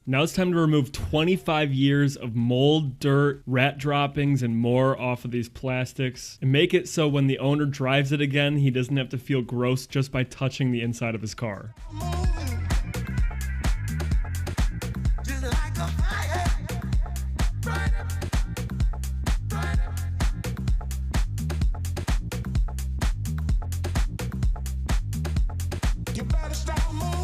Now it's time to remove 25 years of mold, dirt, rat droppings, and more off of these plastics, and make it so when the owner drives it again, he doesn't have to feel gross just by touching the inside of his car. You better stop moving.